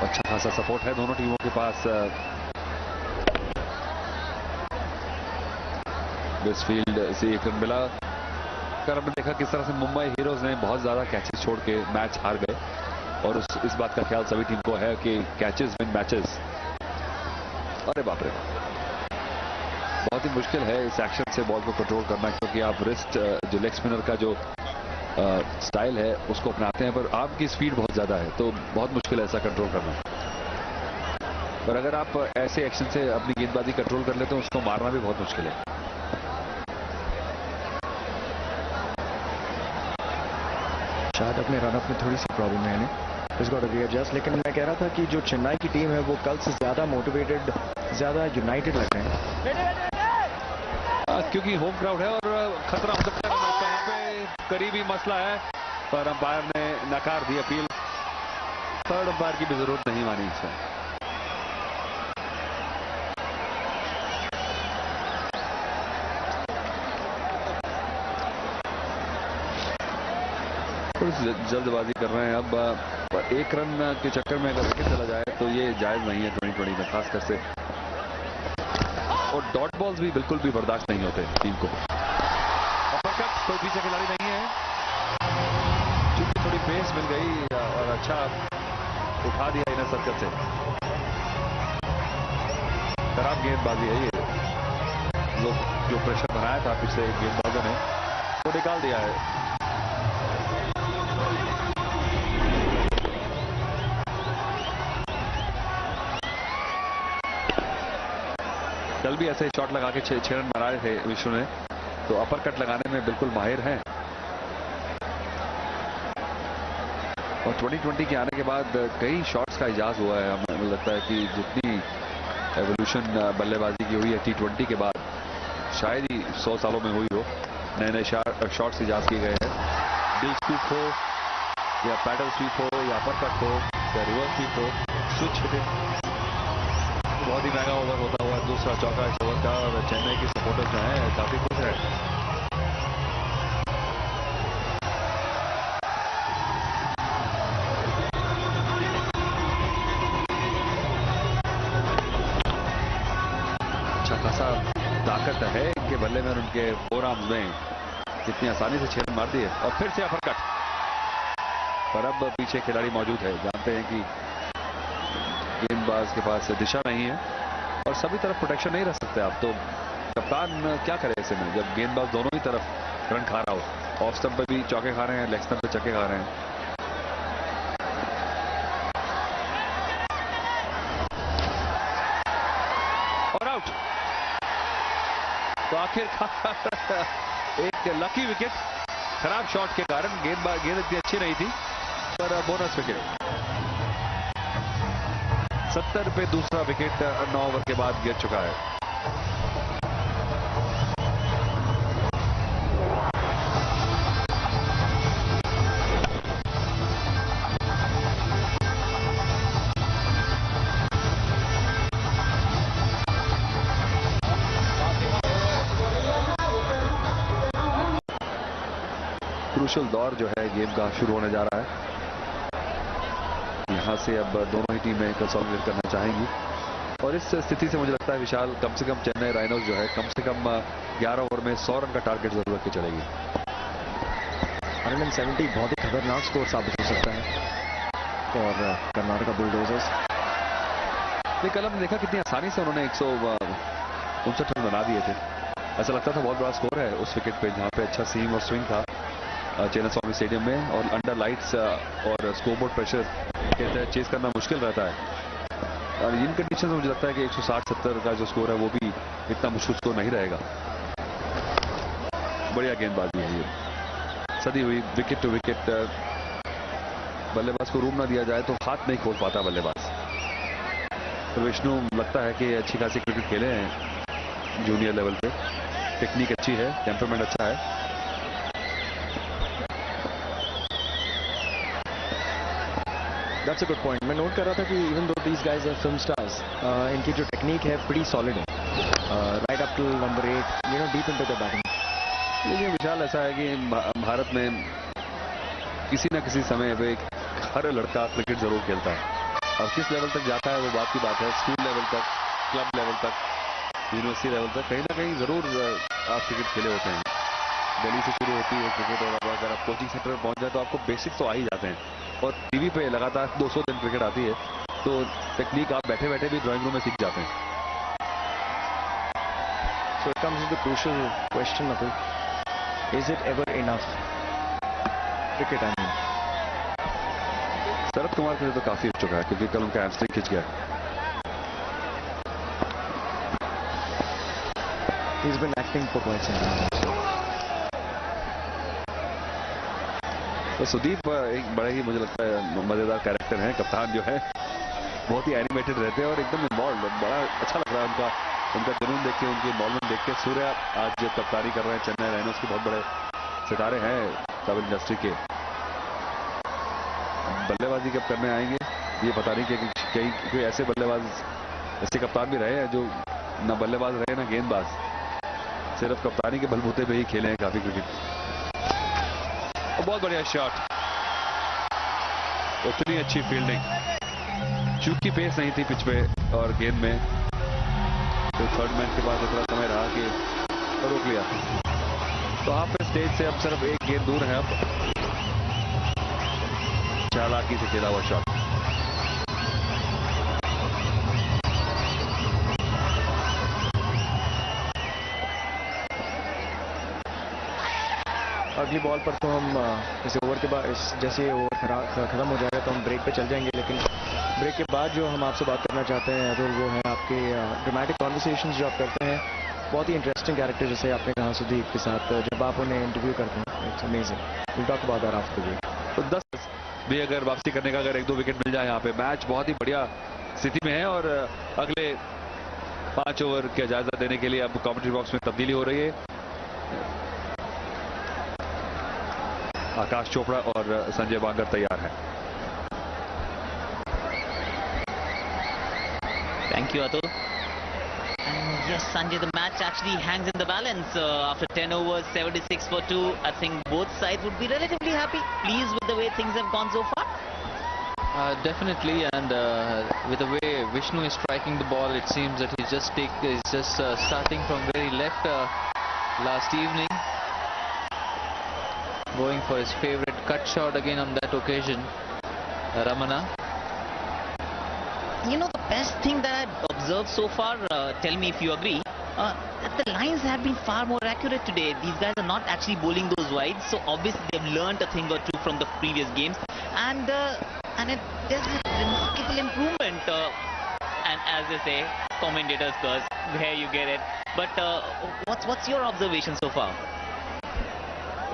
अच्छा खासा सपोर्ट है दोनों टीमों के पास। वेस्टफील्ड से एक रन मिला कर हमने देखा किस तरह से मुंबई हीरोज ने बहुत ज्यादा कैचेस छोड़ के मैच हार गए, और इस बात का ख्याल सभी टीम को है कि कैचेस विन मैचेस। अरे बाप रे, बहुत ही मुश्किल है इस एक्शन से बॉल को कंट्रोल करना, क्योंकि आप रिस्ट जो लेग स्पिनर का जो स्टाइल है उसको अपनाते हैं, पर आपकी स्पीड बहुत ज्यादा है, तो बहुत मुश्किल है ऐसा कंट्रोल करना। पर अगर आप ऐसे एक्शन से अपनी गेंदबाजी कंट्रोल कर लेते हैं, उसको मारना भी बहुत मुश्किल है। शायद अपने रनअप में थोड़ी सी प्रॉब्लम है इन्हें, इसको रीएडजस्ट। लेकिन मैं कह रहा था कि जो चेन्नई की टीम है वो कल से ज्यादा मोटिवेटेड, ज्यादा यूनाइटेड लग रहे हैं, क्योंकि होम क्राउड है और खतरा हो सकता है। कहीं पे करीबी मसला है, पर अंपायर ने नकार दी अपील। थर्ड अंपायर की भी जरूरत नहीं मानी इसमें। जल्दबाजी कर रहे हैं अब। एक रन के चक्कर में अगर विकेट चला जाए तो ये जायज नहीं है 2020 में, खासकर से। और डॉट बॉल्स भी बिल्कुल भी बर्दाश्त नहीं होते टीम को। अपरकट, कोई पीछे खिलाड़ी नहीं है, चूंकि थोड़ी पेस मिल गई और अच्छा उठा दिया इन्हें सर्कल से। खराब गेंदबाजी है ये, जो प्रेशर बनाया था पिछले गेंदबाजों ने वो निकाल दिया है। कल भी ऐसे शॉट लगा के 6 रन बनाए थे विष्णु ने, तो अपर कट लगाने में बिल्कुल माहिर हैं। और 2020 के आने के बाद कई शॉट्स का इजाज हुआ है। हमें लगता है कि जितनी एवोल्यूशन बल्लेबाजी की हुई है T20 के बाद, शायद ही 100 सालों में हुई हो। नए नए शॉट्स इजाज किए गए हैं। बिल स्वीप हो या पैडल स्वीप हो या अपर कट हो या रिवर्स स्वीप हो, स्विच हिटिंग, बहुत ही महंगा ओवर होता हुआ दूसरा चौका इस ओवर का। और चेन्नई की सपोर्टर्स जो हैं काफी खुश हैं। अच्छा खासा ताकत है इनके बल्ले में और उनके फोरआर्म्स में, कितनी आसानी से 6 रन मार दिए। और फिर से अपरकट, पर अब पीछे खिलाड़ी मौजूद है। जानते हैं कि गेंदबाज के पास दिशा नहीं है और सभी तरफ प्रोटेक्शन नहीं रख सकते आप, तो कप्तान क्या करे ऐसे में जब गेंदबाज दोनों ही तरफ रन खा रहा हो। ऑफ स्टंप पे भी चौके खा रहे हैं, लेग स्टंप पे छक्के खा रहे हैं। और आउट। तो आखिरकार एक लकी विकेट, खराब शॉट के कारण। गेंद इतनी अच्छी नहीं थी, पर बोनस विकेट। 70 पे दूसरा विकेट 9 ओवर के बाद गिर चुका है। क्रूशल दौर जो है गेम का शुरू होने जा रहा है। यहां से अब दोनों ही टीमें कंसोलिडेट करना चाहेंगी, और इस स्थिति से मुझे लगता है विशाल, कम से कम चेन्नई राइनोज जो है कम से कम 11 ओवर में 100 रन का टारगेट जरूर रख के चलेगी। 170 बहुत ही खतरनाक स्कोर साबित हो सकता है और कर्नाटका बुलडोजर्स। कल हमने देखा कितनी आसानी से उन्होंने 159 रन बना दिए थे। ऐसा लगता था बहुत बड़ा स्कोर है उस विकेट पे, जहां पे अच्छा सीम और स्विंग था चेन्नई स्वामी स्टेडियम में, और अंडर लाइट्स और स्कोरबोर्ड प्रेशर के तहत चेस करना मुश्किल रहता है। और इन कंडीशन में मुझे लगता है कि 160-70 का जो स्कोर है वो भी इतना मुश्किल स्कोर नहीं रहेगा। बढ़िया गेंदबाजी है ये, सदी हुई विकेट टू विकेट। बल्लेबाज को रूम ना दिया जाए तो हाथ नहीं खोल पाता बल्लेबाज। तो विष्णु लगता है कि अच्छी खासी क्रिकेट खेले हैं जूनियर लेवल पे, टेक्निक अच्छी है, टेम्परमेंट अच्छा है। That's a good point. मैं नोट कर रहा था कि even though these guys are film stars, इनकी जो टेक्निक है pretty solid है, right up to number 8, you know, deep into the batting. लेकिन विशाल ऐसा है कि भारत में किसी न किसी समय पे हर लड़का क्रिकेट जरूर खेलता है। और किस लेवल तक जाता है वो बात की बात है। स्कूल लेवल तक, क्लब लेवल तक, यूनिवर्सिटी लेवल तक कहीं ना कहीं जरूर आप क्रिकेट खेले होते हैं। दिल्ली से शुरू होती है क्रिकेट और अब अगर आप कोचिंग सेंटर में पहुंच जाए तो आपको बेसिक तो आ ही जाते हैं। और टीवी पे लगातार 200 दिन क्रिकेट आती है तो टेक्निक आप बैठे बैठे भी ड्राइंग रूम में सीख जाते हैं। So it comes to the crucial question, Atul. Is it ever enough? Cricket, I mean. Sharad Kumar के लिए तो काफी हो चुका है क्योंकि कल उनका हैमस्ट्रिंग खिंच गया। He's been acting for quite some time. तो सुदीप एक बड़ा ही मुझे लगता है मजेदार कैरेक्टर है। कप्तान जो है बहुत ही एनिमेटेड रहते हैं और एकदम इन्वॉल्व, बड़ा अच्छा लग रहा है उनका जुनून देख के, उनकी इन्वॉल्वमेंट देख के। सूर्या आज कप्तानी कर रहे हैं चेन्नई राइनोस के, बहुत बड़े सितारे हैं सब इंडस्ट्री के। बल्लेबाजी कब करने आएंगे ये पता नहीं, कि कोई ऐसे बल्लेबाज, ऐसे कप्तान भी रहे हैं जो ना बल्लेबाज रहे ना गेंदबाज, सिर्फ कप्तानी के बलबूते पे ही खेले हैं काफी क्रिकेट। और बहुत बढ़िया शॉट, उतनी अच्छी फील्डिंग, चूंकि पेस नहीं थी पिच पे और गेंद में, तो थर्ड मैन के बाद इतना समय रहा कि रोक लिया। तो हाफ स्टेज से अब सिर्फ एक गेंद दूर है। अब चालाकी से खेला हुआ शॉट। अगली बॉल पर तो हम इस ओवर के बाद, जैसे ओवर खत्म हो जाएगा तो हम ब्रेक पे चल जाएंगे। लेकिन ब्रेक के बाद जो हम आपसे बात करना चाहते हैं अतुल, वो है आपके ड्रामेटिक कॉन्वर्सेशंस जो आप करते हैं। बहुत ही इंटरेस्टिंग कैरेक्टर जैसे आपने कहा सुदीप के साथ जब आप उन्हें इंटरव्यू करते हैं, it's amazing. Will talk about that after the break. तो 10 भी अगर वापसी करने का अगर 1-2 विकेट मिल जाए यहाँ पे, मैच बहुत ही बढ़िया स्थिति में है। और अगले 5 ओवर का जायजा देने के लिए अब कमेंट्री बॉक्स में तब्दीली हो रही है। आकाश चोपड़ा और संजय बांगर तैयार हैं। Thank you, Atul. And yes, Sanjay, the match actually hangs in the balance after 10 overs, 76 for 2. I think both sides would be relatively happy, pleased with the way things have gone so far. Definitely, and with the way Vishnu is striking the ball, it seems that he's just starting from very left last evening, going for his favorite cut shot again on that occasion, Ramana. You know, the best thing that I've observed so far, tell me if you agree, that the lines have been far more accurate today. These guys are not actually bowling those wides, so obviously they've learned a thing or two from the previous games, and there's a remarkable improvement. And as they say, commentators curse, there you get it. But what's your observation so far?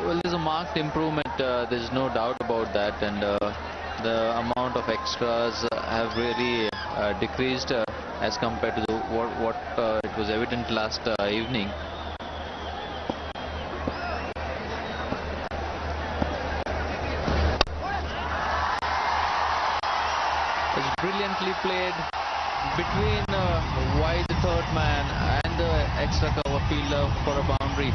Well, there's a marked improvement, there's no doubt about that, and the amount of extras have really decreased as compared to what it was evident last evening. It's brilliantly played between wide third man and the extra cover fielder for a boundary.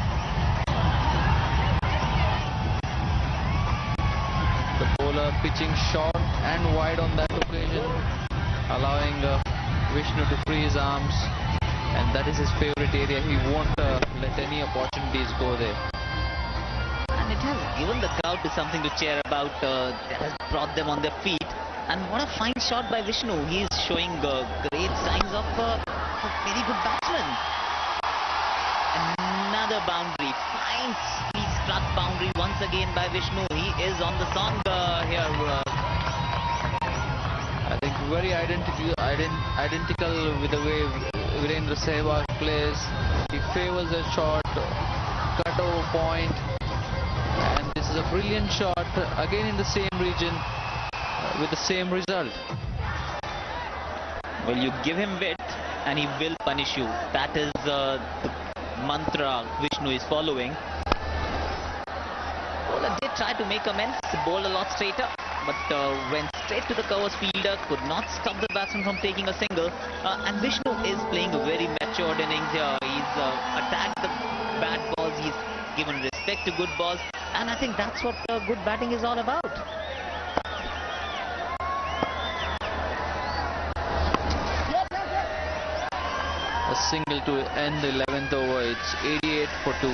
The bowler pitching short and wide on that occasion, allowing Vishnu to free his arms, and that is his favorite area. He won't let any opportunities go there. And it has given the crowd to something to cheer about. That has brought them on their feet. And what a fine shot by Vishnu. He is showing great signs of a very good batsman. Another boundary. Fine struck boundary once again by Vishnu. He is on the song here. I think very identical with the way Virendra Sehwag plays. He favors a shot, cut over point, and this is a brilliant shot again in the same region with the same result. Well, you give him width and he will punish you. That is the mantra Vishnu is following. Bowler did try to make amends, bowled a lot straighter, but went straight to the covers fielder, could not stop the batsman from taking a single. And Vishnu is playing a very matured innings here. He's attacked the bad balls, he's given respect to good balls, and I think that's what good batting is all about. single to end the 11th over. It's 88 for 2.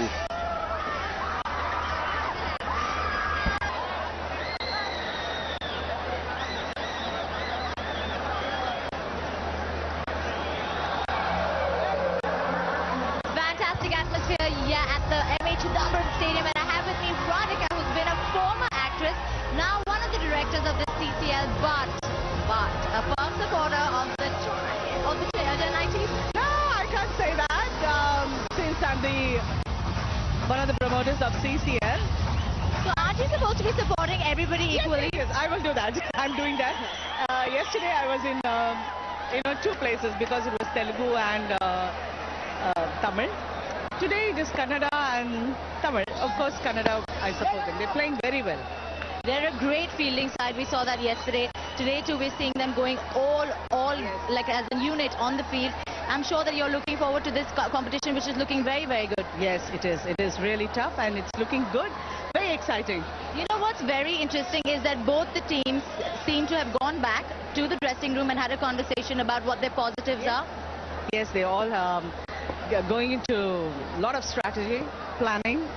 Fantastic atmosphere, yeah, at the MH Chidambaram Stadium, and I have with me Radhika, who's been a former actress, now one of the directors of the CCL, but a firm supporter of the Chennai team. No, I can't say that. Since I'm one of the promoters of CCL. So aren't you supposed to be supporting everybody equally? Yes, I will do that. I'm doing that. Yesterday I was in two places because it was Telugu and Tamil. Today it is Kannada and Tamil. Of course, Kannada, I support them. They're playing very well. They're a great fielding side. We saw that yesterday. Today too, we're seeing them going all like as a unit on the field. I'm sure that you're looking forward to this competition, which is looking very, very good. Yes, it is. It is really tough and it's looking good. Very exciting. You know what's very interesting is that both the teams seem to have gone back to the dressing room and had a conversation about what their positives are. Yes, they all going into a lot of strategy, planning.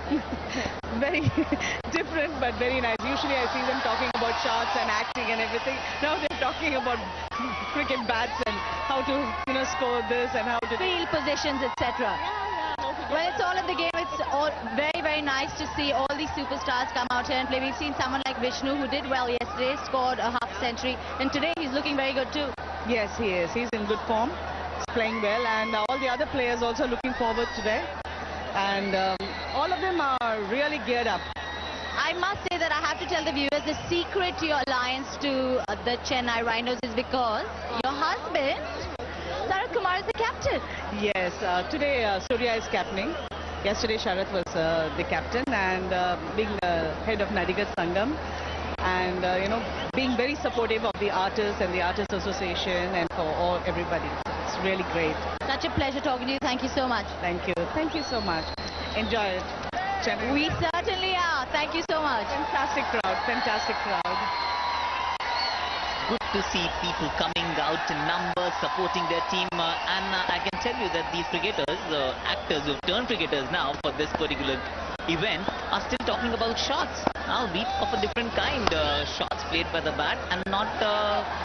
Very different but very nice. Usually I see them talking about shots and acting and everything. Now they're talking about cricket bats and how to score this and how to field positions, etc. Well, it's all in the game. It's all very, very nice to see all these superstars come out here and play. We've seen someone like Vishnu who did well yesterday, scored a half century, and today he's looking very good too. Yes, he is. He's in good form. He's playing well, and all the other players also looking forward today. And all of them are really geared up. I must say that I have to tell the viewers the secret to your alliance to the Chennai Rhinos is because your husband, Sarath Kumar, is the captain. Yes, today Surya is captaining. Yesterday Sarath was the captain and being the head of Nadigat Sangam. And, being very supportive of the artists and the Artists Association and for everybody. It's really great. Such a pleasure talking to you. Thank you so much. Thank you. Thank you so much. Enjoy it. Chennai. We certainly are. Thank you so much. Fantastic crowd. Fantastic crowd. Good to see people coming out in numbers, supporting their team. And I can tell you that these cricketers, actors who've turned cricketers now for this particular event, are still talking about shots, albeit of a different kind. Shots played by the bat and not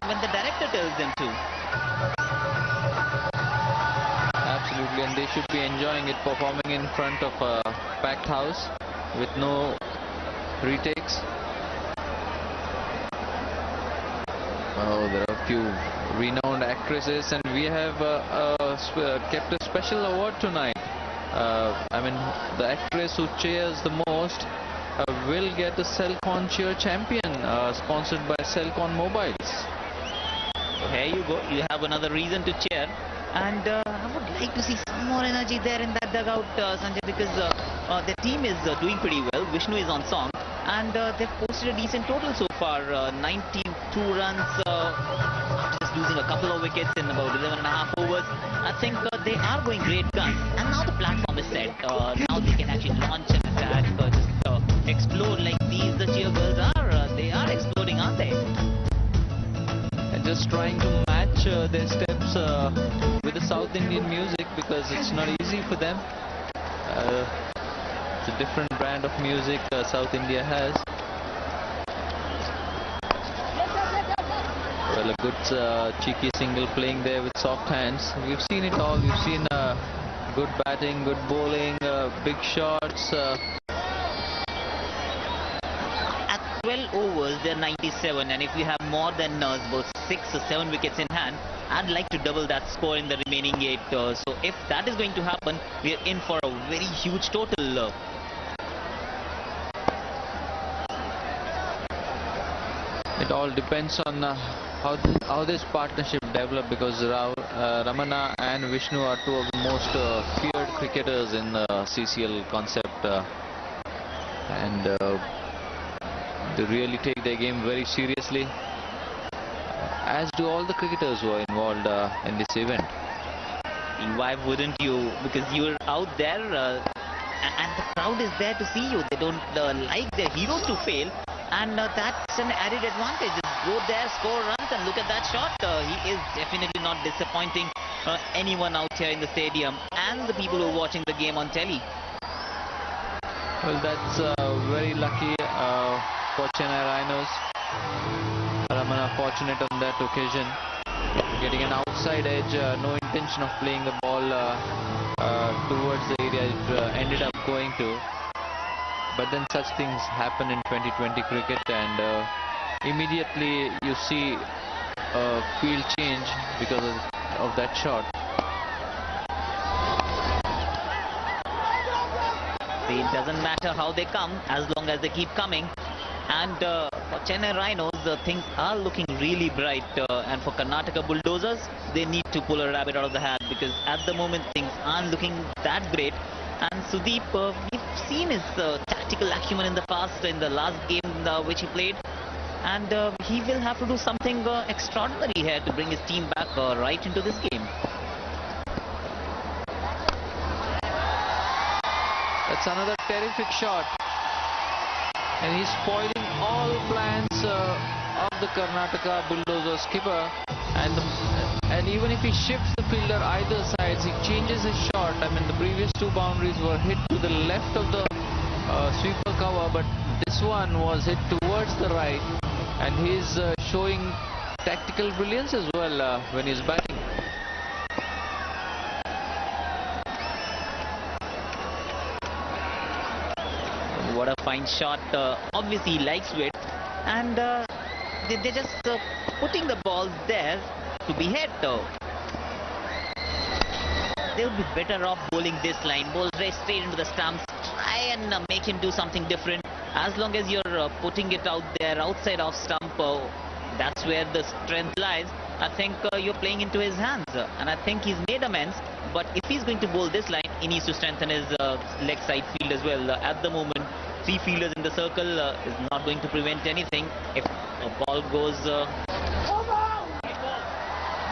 when the director tells them to. Absolutely, and they should be enjoying it, performing in front of a packed house with no retakes. Oh, there are a few renowned actresses, and we have kept a special award tonight. I mean, the actress who cheers the most will get the Celcon Cheer Champion, sponsored by Celcon Mobiles. Here you go. You have another reason to cheer. And I would like to see some more energy there in that dugout, Sanjay, because the team is doing pretty well. Vishnu is on song, and they've posted a decent total so far. 92 runs, just losing a couple of wickets in about 11.5 overs. I think they are going great guns, and now the platform is set. Now they can actually launch an attack, just explode like the cheer girls are. They are exploding, aren't they? And just trying to match their steps with the South Indian music, because it's not easy for them. It's a different brand of music South India has. Well, a good cheeky single playing there with soft hands. We've seen it all. We've seen good batting, good bowling, big shots. At 12 overs, they're 97, and if we have more than about 6 or 7 wickets in hand, I'd like to double that score in the remaining 8. So if that is going to happen, we're in for a very huge total. It all depends on how this partnership develops, because Ramana and Vishnu are two of the most feared cricketers in the CCL concept, and they really take their game very seriously, as do all the cricketers who are involved in this event. Why wouldn't you? Because you're out there and the crowd is there to see you. They don't like their heroes to fail, and that's an added advantage. Just go there, score runs, and look at that shot. He is definitely not disappointing anyone out here in the stadium and the people who are watching the game on telly. Well, that's very lucky for Chennai Rhinos. Ramana fortunate on that occasion, getting an outside edge, no intention of playing the ball towards the area it ended up going to. But then such things happen in 2020 cricket, and immediately you see a field change because of that shot. It doesn't matter how they come as long as they keep coming. And for Chennai Rhinos, things are looking really bright. And for Karnataka Bulldozers, they need to pull a rabbit out of the hat, because at the moment things aren't looking that great. And Sudeep, we've seen his tactical acumen in the past, in the last game which he played. And he will have to do something extraordinary here to bring his team back right into this game. That's another terrific shot, and he's spoiling all plans of the Karnataka Bulldozers skipper. And even if he shifts the fielder either sides, he changes his shot. I mean, the previous two boundaries were hit to the left of the sweeper cover, but this one was hit towards the right, and he's showing tactical brilliance as well when he's batting. What a fine shot. Obviously he likes it, and they're just putting the ball there to be hit. They would be better off bowling this line, bowl straight into the stumps, try and make him do something different. As long as you're putting it out there outside of stump, that's where the strength lies. I think you're playing into his hands, and I think he's made amends. But if he's going to bowl this line, he needs to strengthen his leg side field as well. At the moment, 3 fielders in the circle is not going to prevent anything. If a ball goes,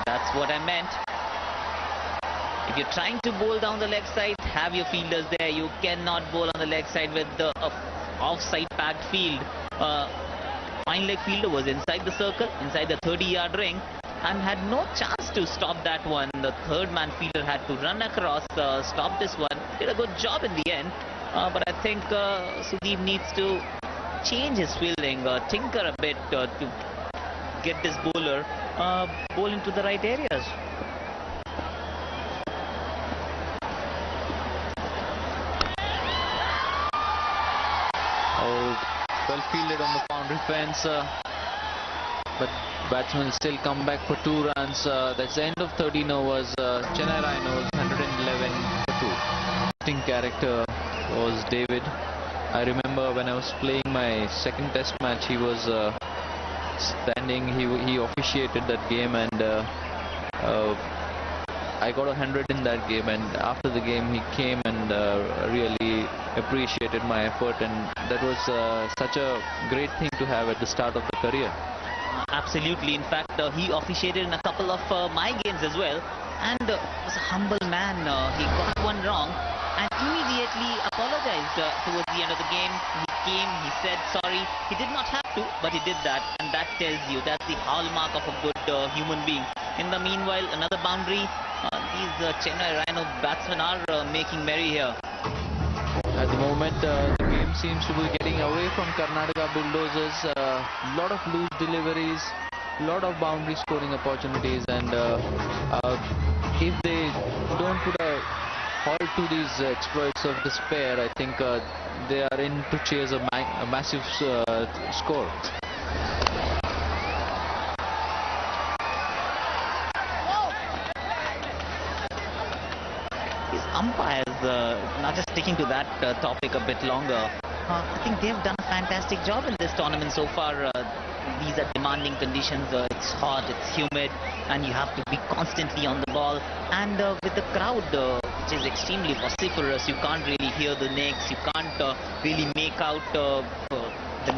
that's what I meant. If you're trying to bowl down the leg side, have your fielders there. You cannot bowl on the leg side with the offside packed field. Fine leg fielder was inside the circle, inside the 30-yard ring, and had no chance to stop that one. The third man fielder had to run across, stop this one. Did a good job in the end. But I think Sudeep needs to change his fielding, tinker a bit to get this bowler bowl into the right areas. Well fielded on the boundary fence, but batsmen still come back for 2 runs. That's the end of 13 overs. Chennai Rhinos 111 for 2. Acting character was David. I remember when I was playing my second test match, he was standing. He officiated that game, and I got 100 in that game. And after the game, he came and really appreciated my effort, and that was such a great thing to have at the start of the career. Absolutely. In fact, he officiated in a couple of my games as well, and was a humble man. He got one wrong and immediately apologized towards the end of the game. He came, he said sorry. He did not have to, but he did that, and that tells you that's the hallmark of a good human being. In the meanwhile, another boundary. These Chennai Rhino batsmen are making merry here. At the moment, the game seems to be getting away from Karnataka Bulldozers. Lot of loose deliveries, lot of boundary scoring opportunities, and if they don't put a halt to these exploits of despair, I think they are in to chase a massive score. Umpires, now just sticking to that topic a bit longer, I think they've done a fantastic job in this tournament so far. These are demanding conditions. It's hot, it's humid, and you have to be constantly on the ball. And with the crowd, which is extremely vociferous, you can't really hear the necks, you can't really make out the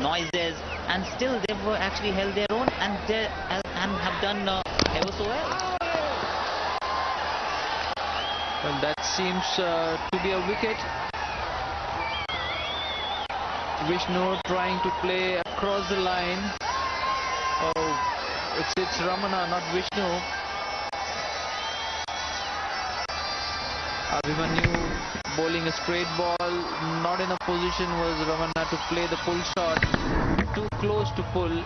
noises, and still they've actually held their own and have done ever so well. Well, that seems to be a wicket. Vishnu trying to play across the line. Oh, it's Ramana, not Vishnu. Abhimanyu bowling a straight ball, not in a position was Ramana to play the pull shot, too close to pull,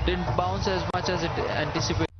didn't bounce as much as it anticipated.